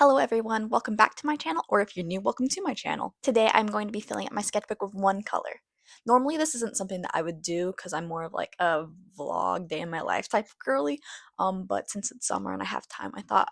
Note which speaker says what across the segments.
Speaker 1: Hello everyone, welcome back to my channel, or if you're new, welcome to my channel. Today I'm going to be filling up my sketchbook with one color. Normally this isn't something that I would do because I'm more of like a vlog, day in my life type of girly, but since it's summer and I have time, I thought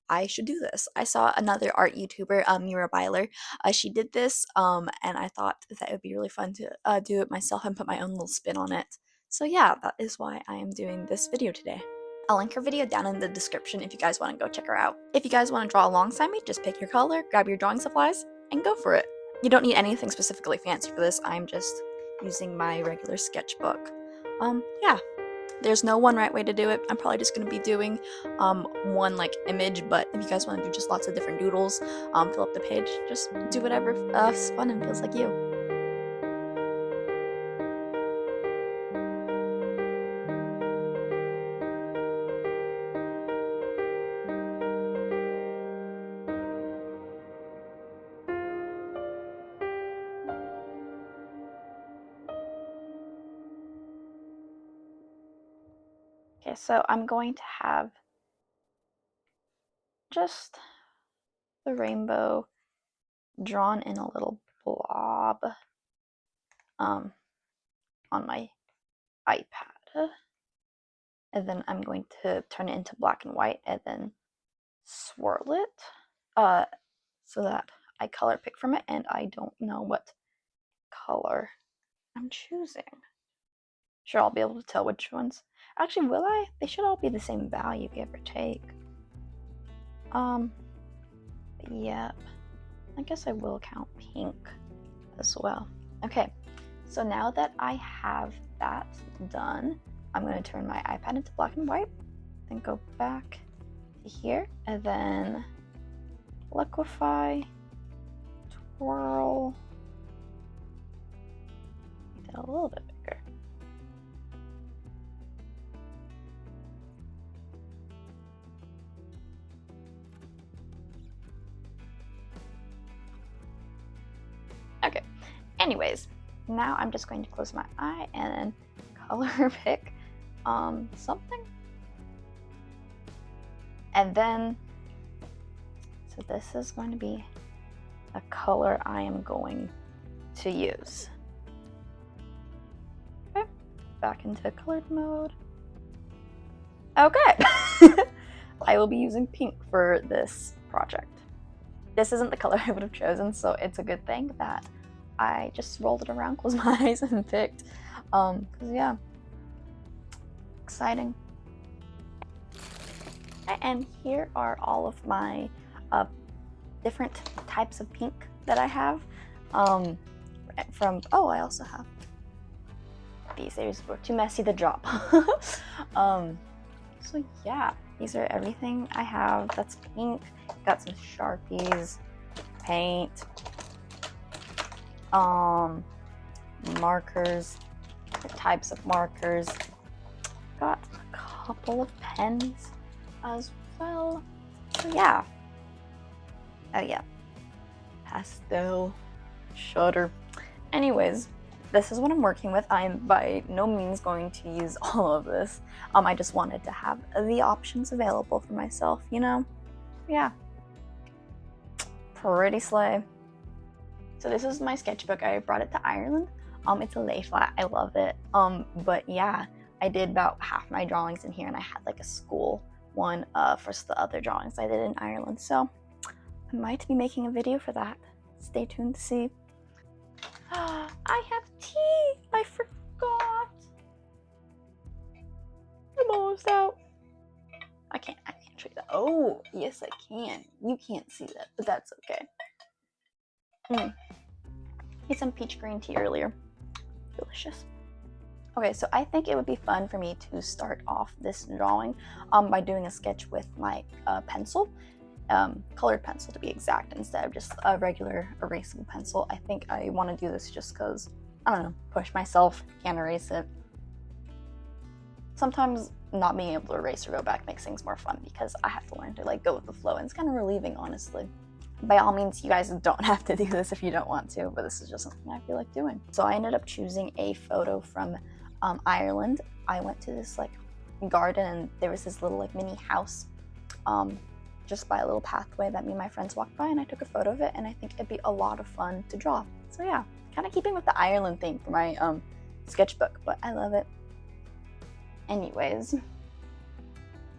Speaker 1: I should do this. I saw another art YouTuber, Mira Byler. She did this, and I thought that it would be really fun to do it myself and put my own little spin on it. So yeah, that is why I am doing this video today. I'll link her video down in the description if you guys want to go check her out. If you guys want to draw alongside me, just pick your color, grab your drawing supplies, and go for it. You don't need anything specifically fancy for this, I'm just using my regular sketchbook. Yeah. There's no one right way to do it. I'm probably just going to be doing one like image, but if you guys want to do just lots of different doodles, fill up the page, just do whatever is fun and feels like you. Okay, so I'm going to have just the rainbow drawn in a little blob on my iPad. And then I'm going to turn it into black and white and then swirl it so that I color pick from it, and I don't know what color I'm choosing. Sure, I'll be able to tell which ones. Actually, will I? They should all be the same value, give or take. Yep. I guess I will count pink as well. Okay, so now that I have that done, I'm going to turn my iPad into black and white, then go back to here, and then liquefy, twirl, make that a little bit bigger. Okay, anyways, now I'm just going to close my eye and then color pick something. And then, so this is going to be a color I am going to use. Okay, back into colored mode. Okay, I will be using pink for this project. This isn't the color I would have chosen, so it's a good thing that I just rolled it around, closed my eyes, and picked. Because yeah, exciting. And here are all of my different types of pink that I have. I also have these. They were too messy to drop. So yeah, these are everything I have that's pink. Got some Sharpies, paint, markers, different types of markers. Got a couple of pens as well. So yeah. Oh yeah. Pastel, shutter. Anyways, this is what I'm working with. I am by no means going to use all of this. I just wanted to have the options available for myself, you know? Yeah. Pretty slay. So this is my sketchbook. I brought it to Ireland. It's a lay flat. I love it. But yeah, I did about half my drawings in here, and I had like a school one for the other drawings I did in Ireland. So I might be making a video for that. Stay tuned to see. I have tea! I forgot! I'm almost out. I can't show you that. Oh, yes I can. You can't see that, but that's okay. Had some peach green tea earlier. Delicious. Okay, so I think it would be fun for me to start off this drawing by doing a sketch with my pencil. Colored pencil to be exact, instead of just a regular erasable pencil. I think I want to do this just because, I don't know, push myself, can't erase it. Sometimes not being able to erase or go back makes things more fun because I have to learn to like go with the flow, and it's kind of relieving, honestly. By all means, you guys don't have to do this if you don't want to, but this is just something I feel like doing. So I ended up choosing a photo from Ireland. I went to this like garden, and there was this little like mini house just by a little pathway that me and my friends walked by, and I took a photo of it, and I think it'd be a lot of fun to draw. So yeah, kind of keeping with the Ireland theme for my sketchbook, but I love it. Anyways,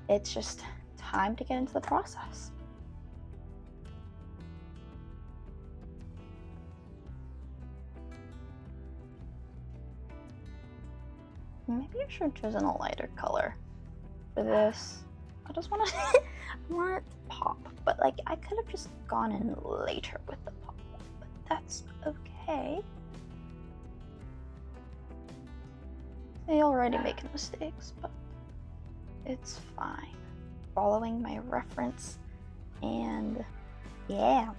Speaker 1: it's just time to get into the process. Maybe I should choose in a lighter color for this. I just want to I want it to pop, but like I could have just gone in later with the pop, but that's okay. They already making mistakes, but it's fine. Following my reference, and yeah.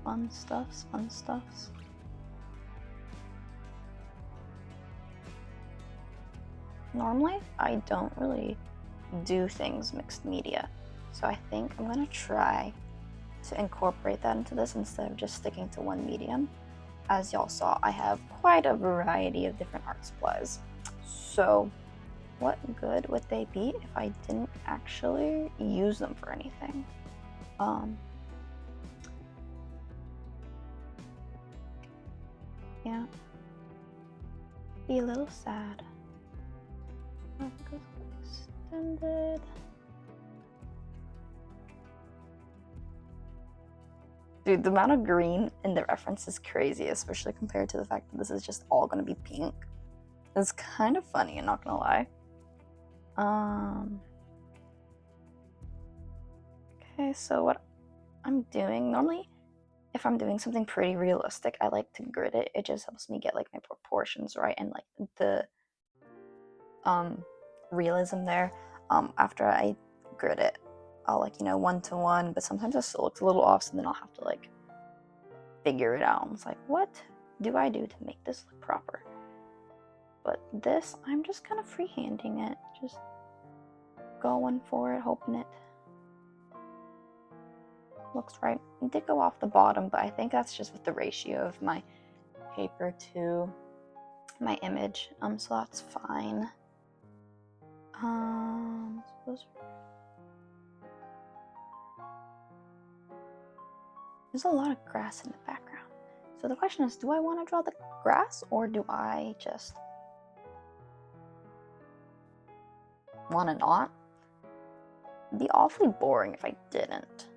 Speaker 1: Fun stuffs, fun stuffs. Normally, I don't really do things mixed media, so I think I'm gonna try to incorporate that into this instead of just sticking to one medium. As y'all saw, I have quite a variety of different art supplies. So what good would they be if I didn't actually use them for anything? Yeah. Be a little sad. Extended. Dude, the amount of green in the reference is crazy, especially compared to the fact that this is just all gonna be pink. It's kind of funny, I'm not gonna lie. Okay, so what I'm doing, normally if I'm doing something pretty realistic, I like to grid it. It just helps me get like my proportions right and like the realism there. After I grid it, I'll like, you know, 1-to-1, but sometimes it still looks a little off, so then I'll have to like figure it out. It's like, what do I do to make this look proper? But this, I'm just kind of freehanding it, just going for it, hoping it looks right. I did go off the bottom, but I think that's just with the ratio of my paper to my image, so that's fine. There's a lot of grass in the background. So the question is, do I want to draw the grass, or do I just want to not? It'd be awfully boring if I didn't.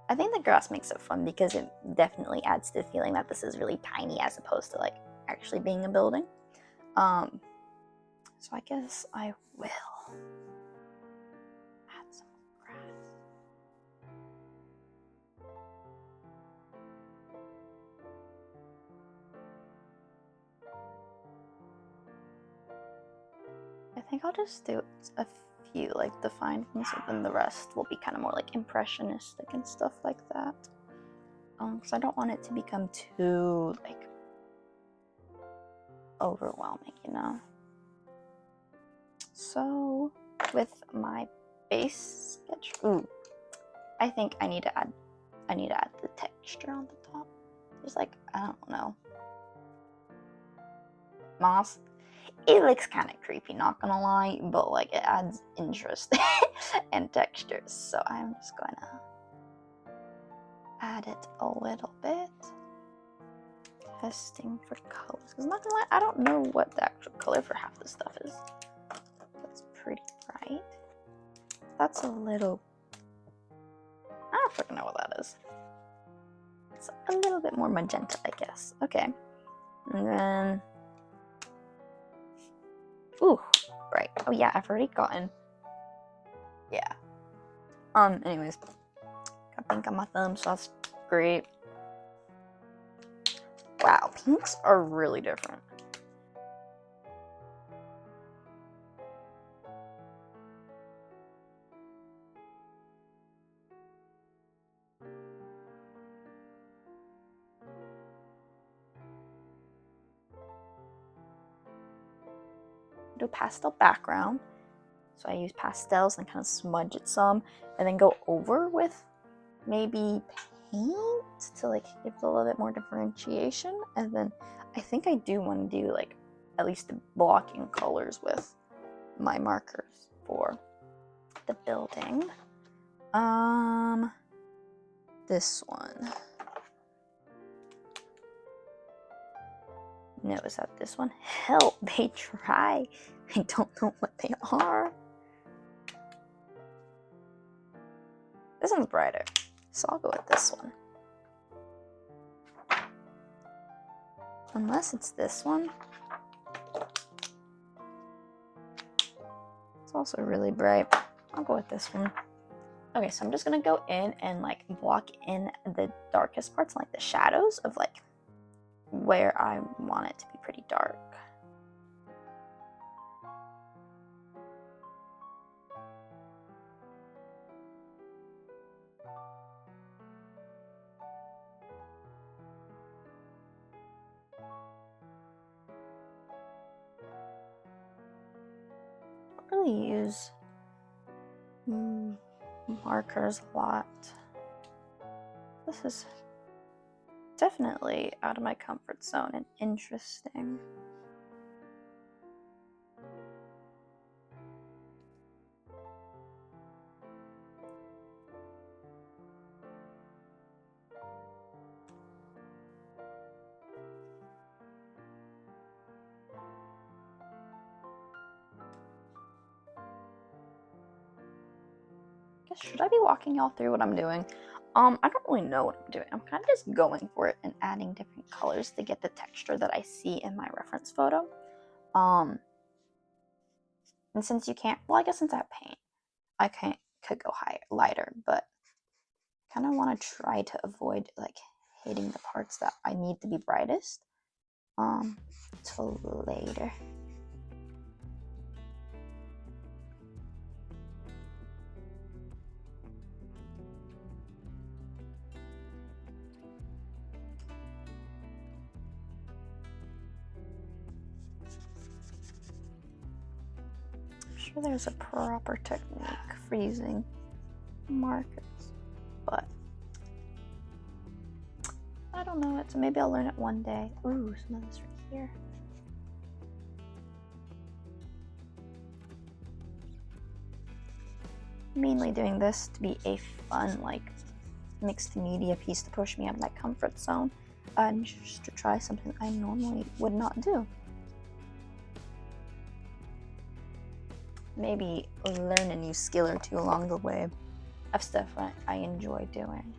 Speaker 1: I think the grass makes it fun because it definitely adds to the feeling that this is really tiny as opposed to like actually being a building. So I guess I will add some grass. I think I'll just do a few like defined ones, and then the rest will be kind of more like impressionistic and stuff like that. Because I don't want it to become too like overwhelming, you know. So with my base sketch, I think I need to add the texture on the top. There's like, I don't know, moss. It looks kind of creepy, not gonna lie, but like it adds interest and texture. So I'm just gonna add it a little bit. Testing for colors. Because I'm not gonna lie, I don't know what the actual color for half this stuff is. That's pretty bright. That's a little, I don't freaking know what that is. It's a little bit more magenta, I guess. Okay. And then, ooh, right. Oh yeah, I've already gotten, yeah. Anyways, got pink on my thumb, so that's great. Wow, pinks are really different. Do pastel background. So I use pastels and kind of smudge it some, and then go over with maybe paint to like give it a little bit more differentiation. And then I think I do want to do like at least the blocking colors with my markers for the building. This one. No, is that this one? Help, they try. I don't know what they are. This one's brighter, so I'll go with this one. Unless it's this one. It's also really bright. I'll go with this one. Okay, so I'm just gonna go in and like block in the darkest parts, like the shadows of like where I want it to be pretty dark. I don't really use markers a lot. This is definitely out of my comfort zone and interesting. Should I be walking y'all through what I'm doing? I don't really know what I'm doing. I'm kind of just going for it and adding different colors to get the texture that I see in my reference photo. And since you can't, well, I guess since I have paint, could go higher, lighter, but I kind of want to try to avoid like hitting the parts that I need to be brightest till later. Sure there's a proper technique for using markers, but I don't know it, so maybe I'll learn it one day. Ooh, some of this right here. Mainly doing this to be a fun, like, mixed media piece to push me out of my comfort zone, and just to try something I normally would not do. Maybe learn a new skill or two along the way of stuff I enjoy doing.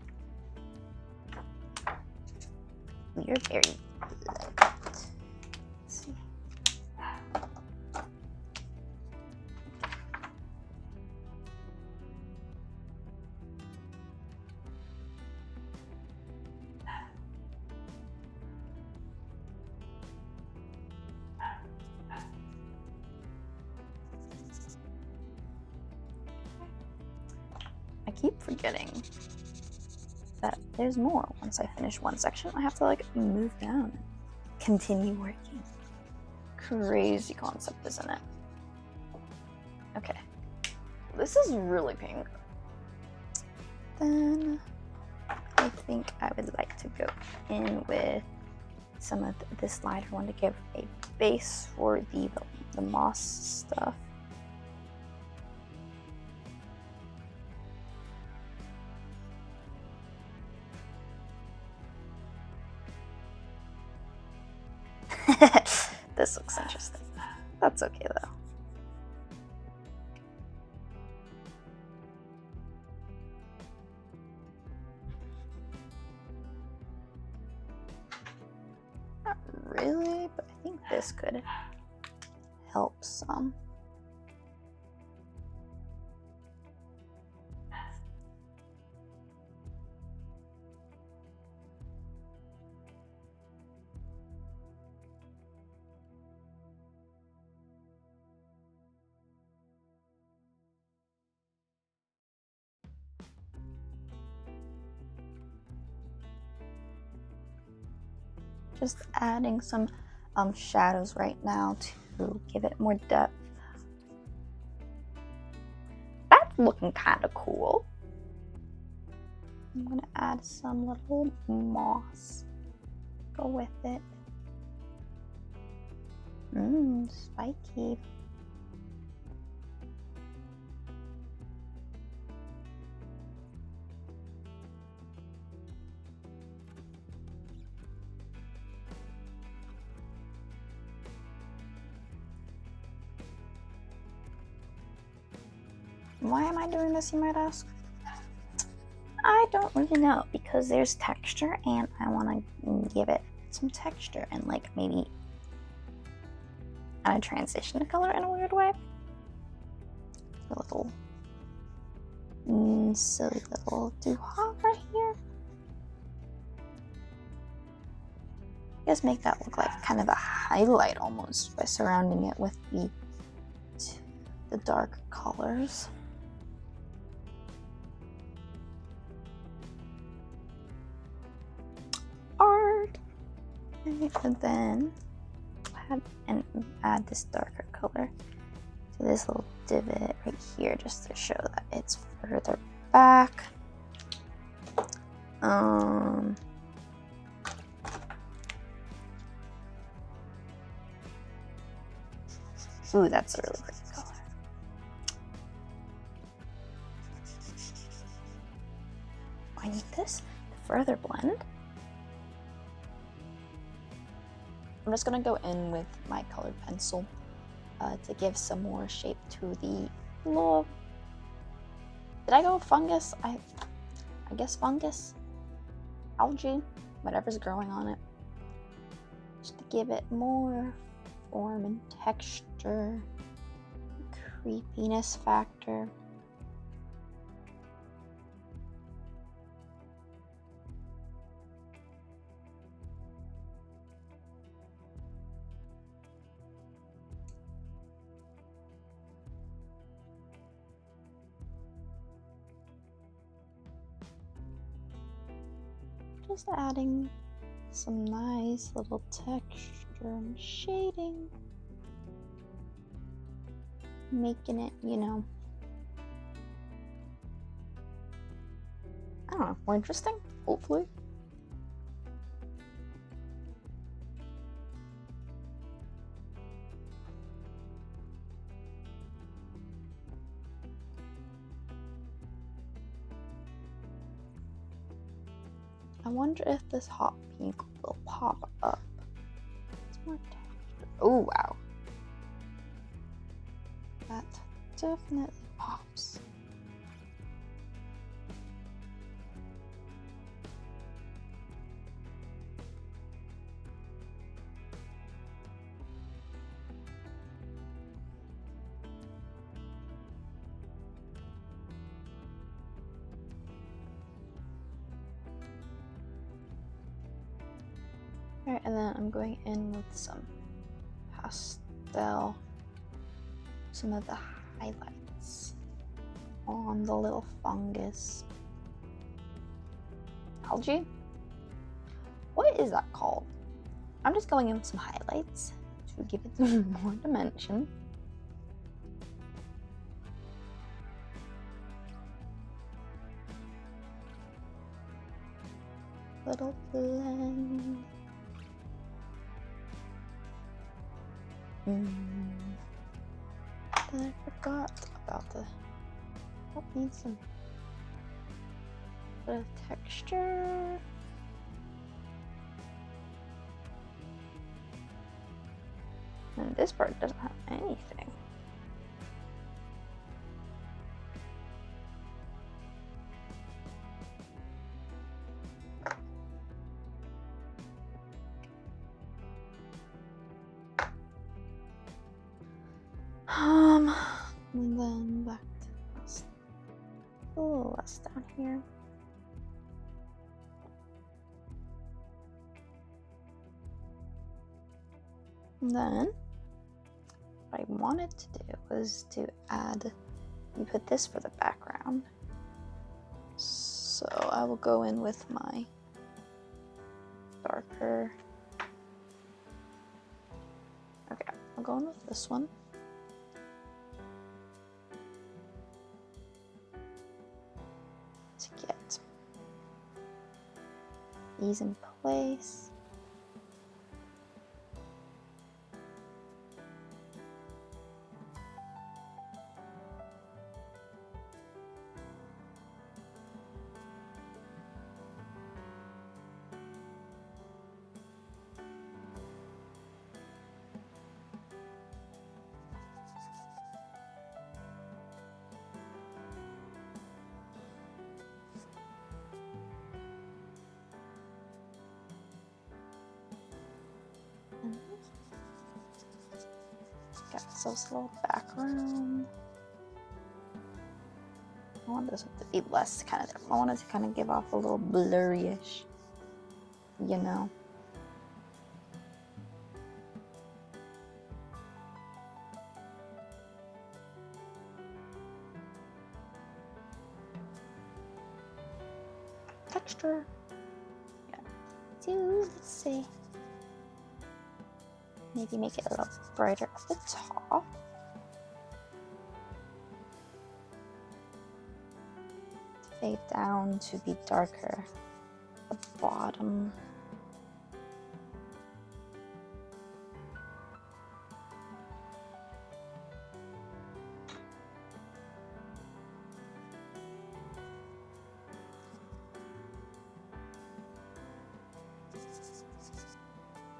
Speaker 1: You're very light. Let's see. I keep forgetting that there's more. Once I finish one section, I have to like move down and continue working. Crazy concept, isn't it? Okay, this is really pink. Then I think I would like to go in with some of this lighter one to give a base for the moss stuff. This looks interesting. That's okay though. Not really, but I think this could help some. Just adding some shadows right now to give it more depth. That's looking kind of cool. I'm gonna add some little moss. Go with it. Spiky. Why am I doing this, you might ask? I don't really know, because there's texture and I want to give it some texture and like maybe add a transition to color in a weird way. A little silly little doo-ha right here. Just make that look like kind of a highlight almost by surrounding it with the dark colors. Art. And then add this darker color to this little divot right here, just to show that it's further back. Ooh, that's a really pretty color. I need this to further blend. I'm just gonna go in with my colored pencil to give some more shape to the little. Did I go fungus? I guess fungus, algae, whatever's growing on it, just to give it more form and texture, creepiness factor. Just adding some nice little texture and shading, making it, you know, I don't know, more interesting, hopefully. I wonder if this hot pink will pop up. It's more texture. Oh, wow. That definitely pops. Alright, and then I'm going in with some pastel, some of the highlights on the little fungus. Algae? What is that called? I'm just going in with some highlights to give it some more dimension. Little blend. Then I forgot about the. Oh, needs some bit of texture. And this part doesn't have anything. And then back to this, a little less down here. And then what I wanted to do was to add, you put this for the background. So I will go in with my darker. Okay, I'll go in with this one. To get these in place. ourselves a little background. I want this to be less kind of, I want it to kind of give off a little blurry-ish, you know. Texture. Yeah. So let's see. Maybe make it a little brighter at the top. Fade down to be darker at the bottom.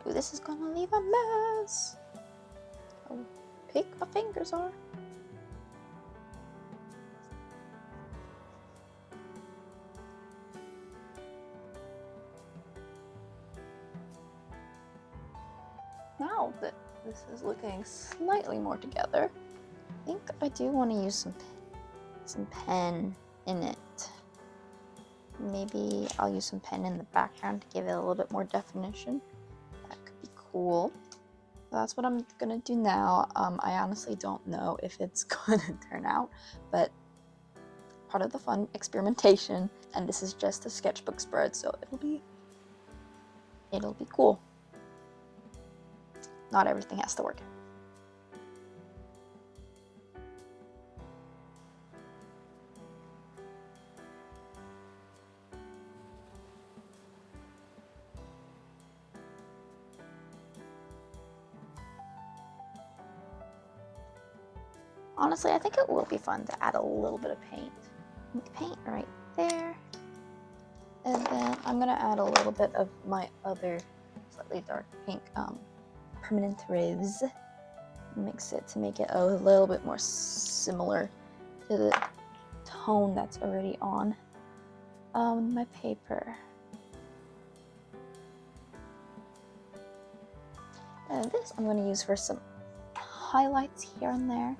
Speaker 1: Ooh, this is gonna leave a mess. How big my fingers are. Now that this is looking slightly more together, I think I do want to use some pen in it. Maybe I'll use some pen in the background to give it a little bit more definition. That could be cool. That's what I'm gonna do now. I honestly don't know if it's gonna turn out, but part of the fun experimentation, and this is just a sketchbook spread, so it'll be cool. Not everything has to work. Honestly, I think it will be fun to add a little bit of paint. Paint right there. And then I'm gonna add a little bit of my other slightly dark pink permanent rose. Mix it to make it a little bit more similar to the tone that's already on my paper. And this I'm gonna use for some highlights here and there.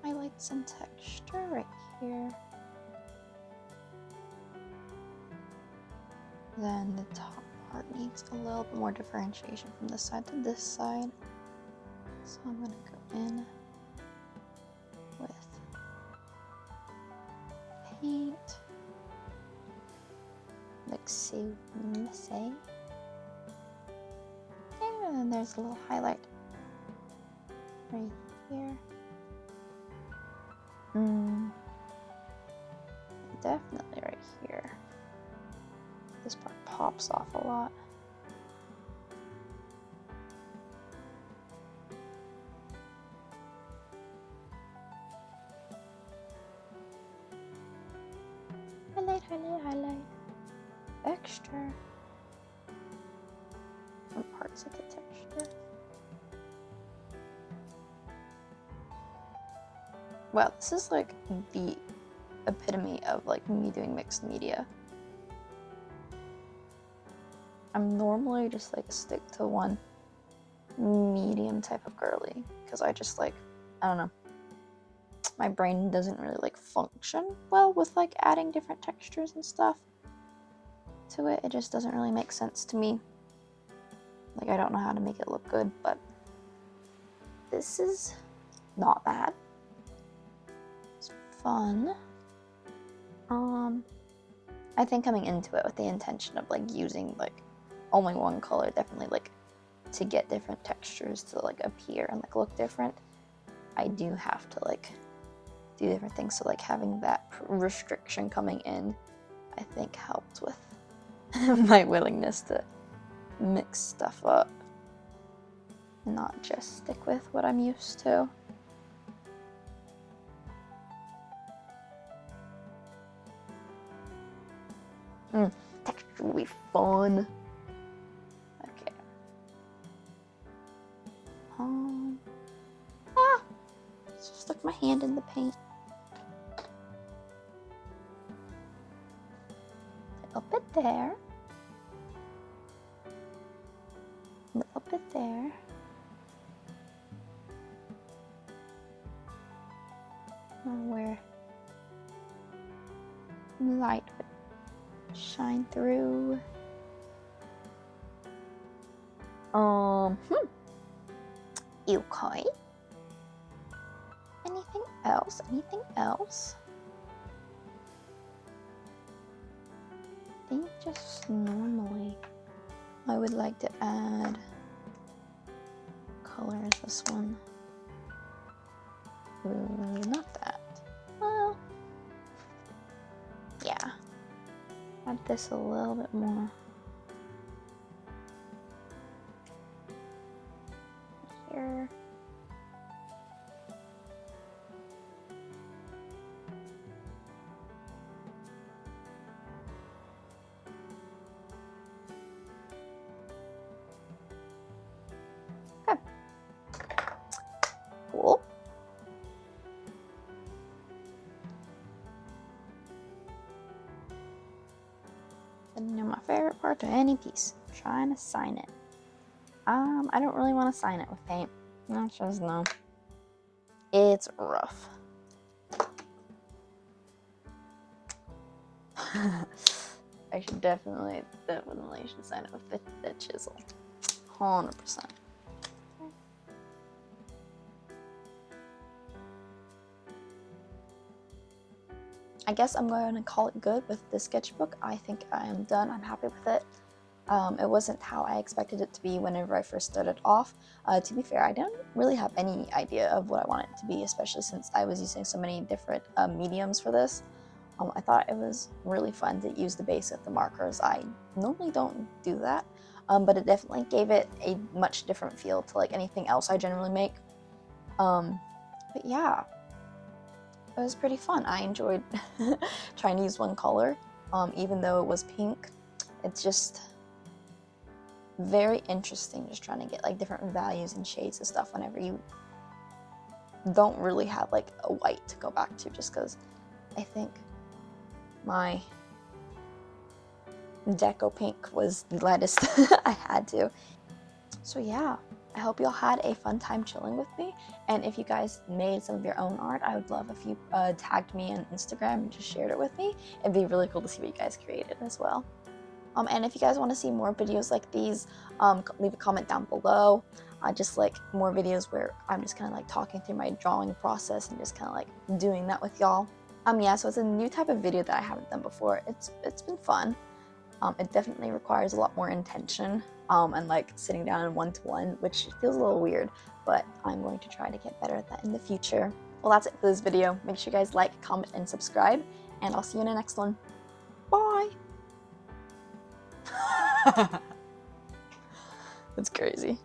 Speaker 1: Highlights and texture right here. Then the top part needs a little bit more differentiation from this side to this side. So I'm gonna go in with paint. Like so messy. And then there's a little highlight right here. Definitely right here. This part pops off a lot. Highlight, highlight, highlight. Extra. Some parts of the texture. Wow, this is like the epitome of like me doing mixed media. I'm normally just like stick to one medium type of girly because I just like, I don't know, my brain doesn't really like function well with like adding different textures and stuff to it. It just doesn't really make sense to me. Like I don't know how to make it look good, but this is not bad. It's fun. I think coming into it with the intention of like using like only one color, definitely like to get different textures to like appear and like look different, I do have to like do different things. So like having that restriction coming in, I think helped with my willingness to mix stuff up and not just stick with what I'm used to. Texture will be fun. Okay. Just stuck my hand in the paint. there. A little bit there. Where light would shine through. Okay. Anything else? Anything else? I think just normally I would like to add color as this one. Not that. Well, yeah. Add this a little bit more. Here. Okay. Cool. And now my favorite part to any piece, trying to sign it. I don't really want to sign it with paint. That's just no. It's rough. I should definitely should sign it with the chisel. 100%. I guess I'm going to call it good with the sketchbook. I think I am done. I'm happy with it. It wasn't how I expected it to be whenever I first started off. To be fair, I don't really have any idea of what I want it to be, especially since I was using so many different mediums for this. I thought it was really fun to use the base with the markers. I normally don't do that, but it definitely gave it a much different feel to like anything else I generally make. But yeah, it was pretty fun. I enjoyed trying to use one color, even though it was pink. It's just very interesting just trying to get like different values and shades of stuff whenever you don't really have like a white to go back to, just because I think my deco pink was the lightest I had to. So yeah, I hope y'all had a fun time chilling with me, and if you guys made some of your own art, I would love if you tagged me on Instagram and just shared it with me. It'd be really cool to see what you guys created as well. And if you guys want to see more videos like these, leave a comment down below. Just like more videos where I'm just kind of like talking through my drawing process and just kind of like doing that with y'all. Yeah, so it's a new type of video that I haven't done before. It's been fun. It definitely requires a lot more intention and like sitting down in one-to-one, which feels a little weird, but I'm going to try to get better at that in the future. Well, that's it for this video. Make sure you guys like, comment, and subscribe, and I'll see you in the next one. Bye! That's crazy.